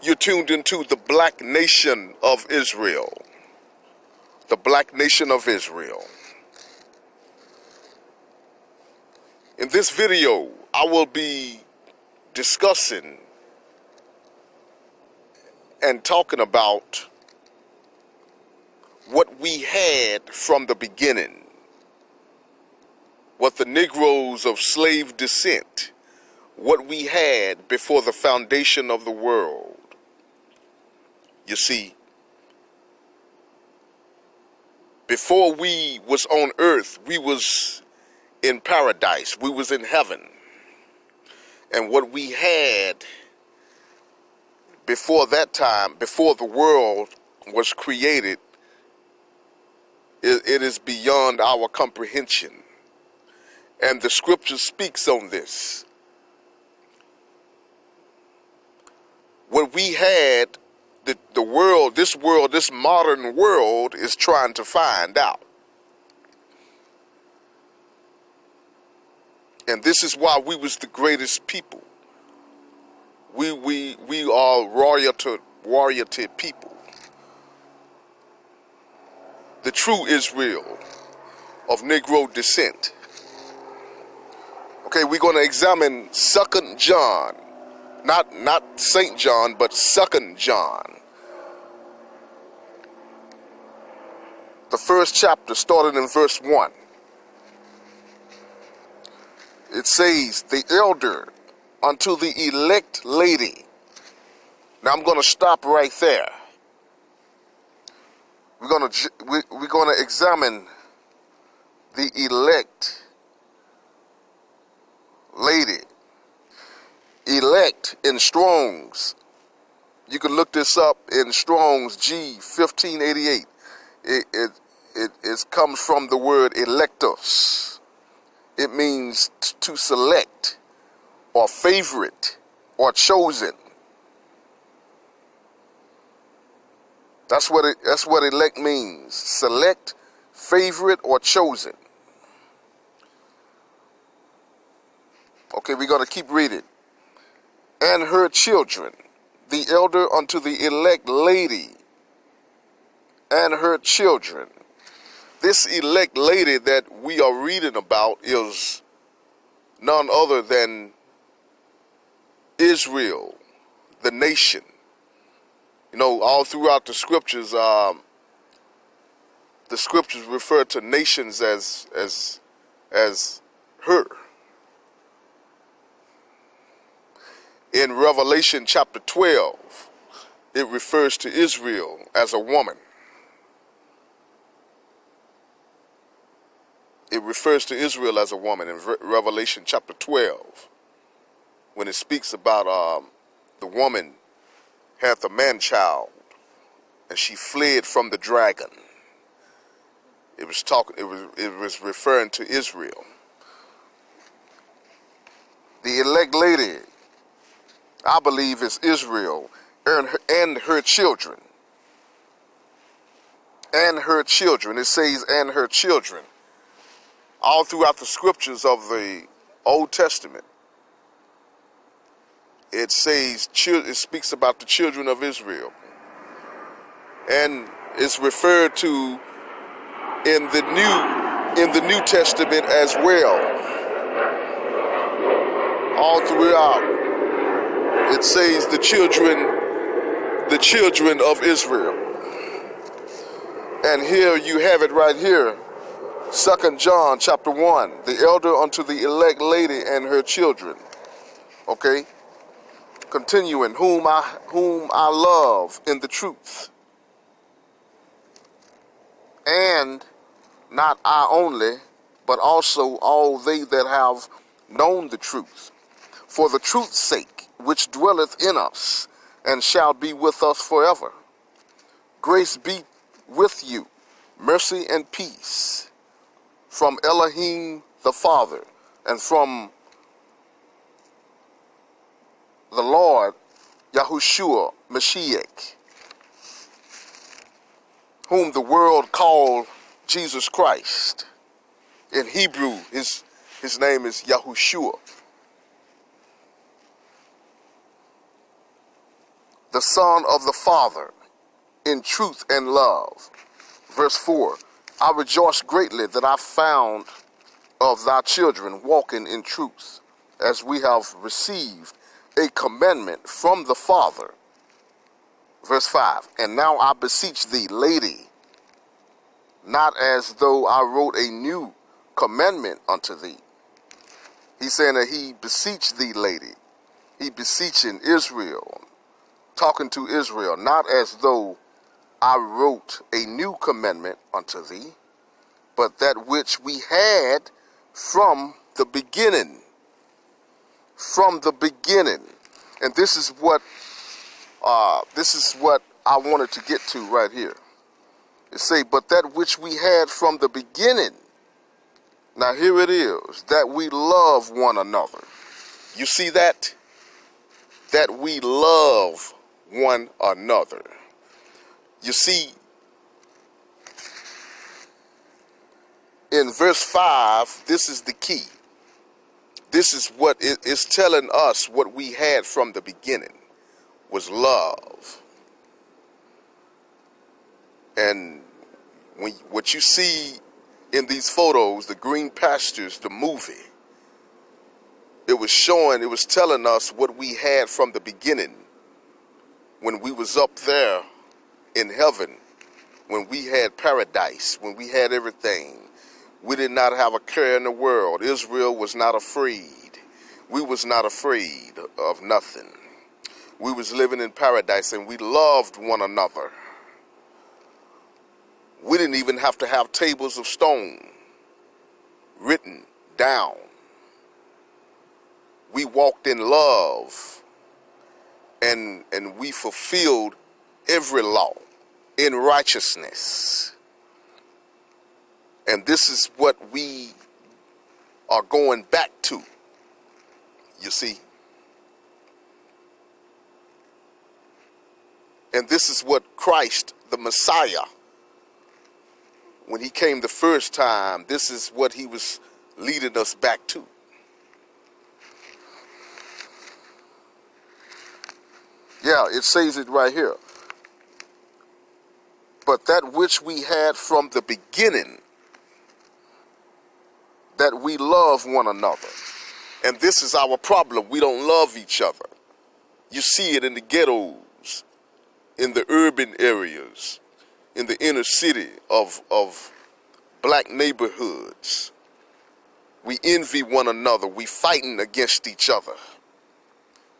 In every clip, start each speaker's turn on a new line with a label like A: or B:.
A: You're tuned into the Black Nation of Israel. The Black Nation of Israel. In this video, I will be discussing and talking about what we had from the beginning, what the Negroes of slave descent, what we had before the foundation of the world. You see, before we was on earth, we was in paradise, we was in heaven. And what we had before that time, before the world was created, it is beyond our comprehension. And the scripture speaks on this. What we had, the world, this modern world is trying to find out. And this is why we was the greatest people. We are royalty people. The true Israel of Negro descent. Okay, we're going to examine 2 John. Not St. John, but 2 John. The first chapter, starting in verse 1. It says, the elder unto the elect lady. Now I'm going to stop right there. We're going to examine the elect lady. Elect in Strong's. You can look this up in Strong's G 1588. It comes from the word electos. It means to select or favorite or chosen. That's what elect means. Select, favorite, or chosen. Okay, we're going to keep reading. And her children, the elder unto the elect lady, and her children. This elect lady that we are reading about is none other than Israel, the nation. You know, all throughout the scriptures refer to nations as her. In Revelation chapter 12, it refers to Israel as a woman. It refers to Israel as a woman in Revelation chapter 12, when it speaks about the woman hath a man-child, and she fled from the dragon. It was referring to Israel. The elect lady, I believe, is Israel and her children. And her children. It says, and her children. All throughout the scriptures of the Old Testament, it says, it speaks about the children of Israel. And it's referred to in the New Testament as well. All throughout, it says the children of Israel. And here you have it right here. 2 John chapter 1, the elder unto the elect lady and her children. Okay? Continuing, whom I love in the truth. And not I only, but also all they that have known the truth. For the truth's sake, which dwelleth in us, and shall be with us forever. Grace be with you, mercy and peace, from Elohim the Father, and from the Lord Yahushua Mashiach, whom the world called Jesus Christ. In Hebrew, his name is Yahushua. the Son of the Father, in truth and love. Verse 4, I rejoice greatly that I found of thy children walking in truth, as we have received a commandment from the Father. Verse 5, and now I beseech thee, lady, not as though I wrote a new commandment unto thee. He's saying that he beseeched thee, lady. He beseeching Israel, talking to Israel, not as though I wrote a new commandment unto thee, but that which we had from the beginning. From the beginning. And this is what I wanted to get to right here. It say, but that which we had from the beginning. Now here it is, that we love one another. You see that? That we love one another. You see, in verse 5, this is the key. This is what it is telling us what we had from the beginning was love. And what you see in these photos, the Green Pastures, the movie, it was telling us what we had from the beginning when we was up there in heaven, when we had paradise, when we had everything. We did not have a care in the world. Israel was not afraid. We was not afraid of nothing. We was living in paradise and we loved one another. We didn't even have to have tables of stone written down. We walked in love and we fulfilled every law in righteousness. And this is what we are going back to, you see. And this is what Christ, the Messiah, when he came the first time, this is what he was leading us back to. Yeah, it says it right here. But that which we had from the beginning, that we love one another. And this is our problem. We don't love each other. You see it in the ghettos, in the urban areas, in the inner city of black neighborhoods. We envy one another. We fighting against each other.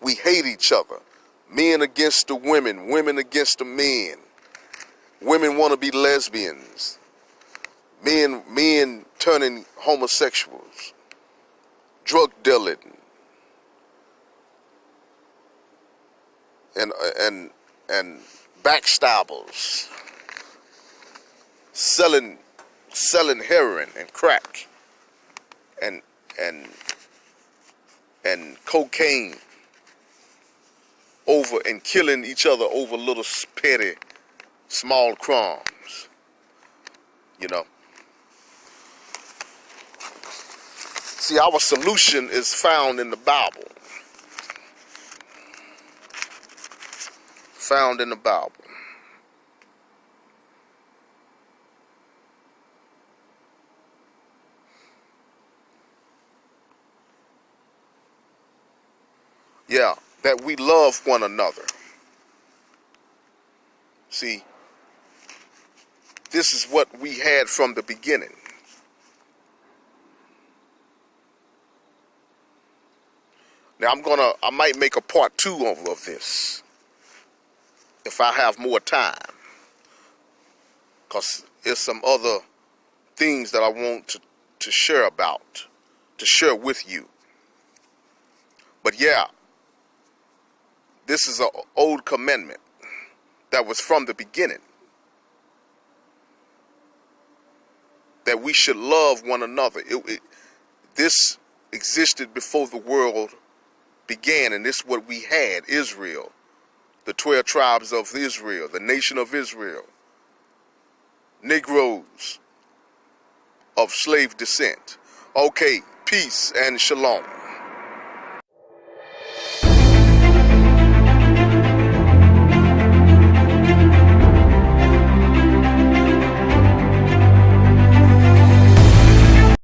A: We hate each other. Men against the women, women against the men. Women want to be lesbians. Men turning homosexuals. Drug dealing. And backstabbers. Selling heroin and crack and cocaine over and killing each other over little petty small crimes, you know. See, our solution is found in the Bible. Found in the Bible. Yeah, that we love one another. See, this is what we had from the beginning. Now I might make a part 2 of this if I have more time, because there's some other things that I want to share about, to share with you. But yeah, this is an old commandment that was from the beginning, that we should love one another. This existed before the world began, and this is what we had. Israel, the 12 tribes of Israel, the nation of Israel, Negroes of slave descent. Okay, peace and shalom.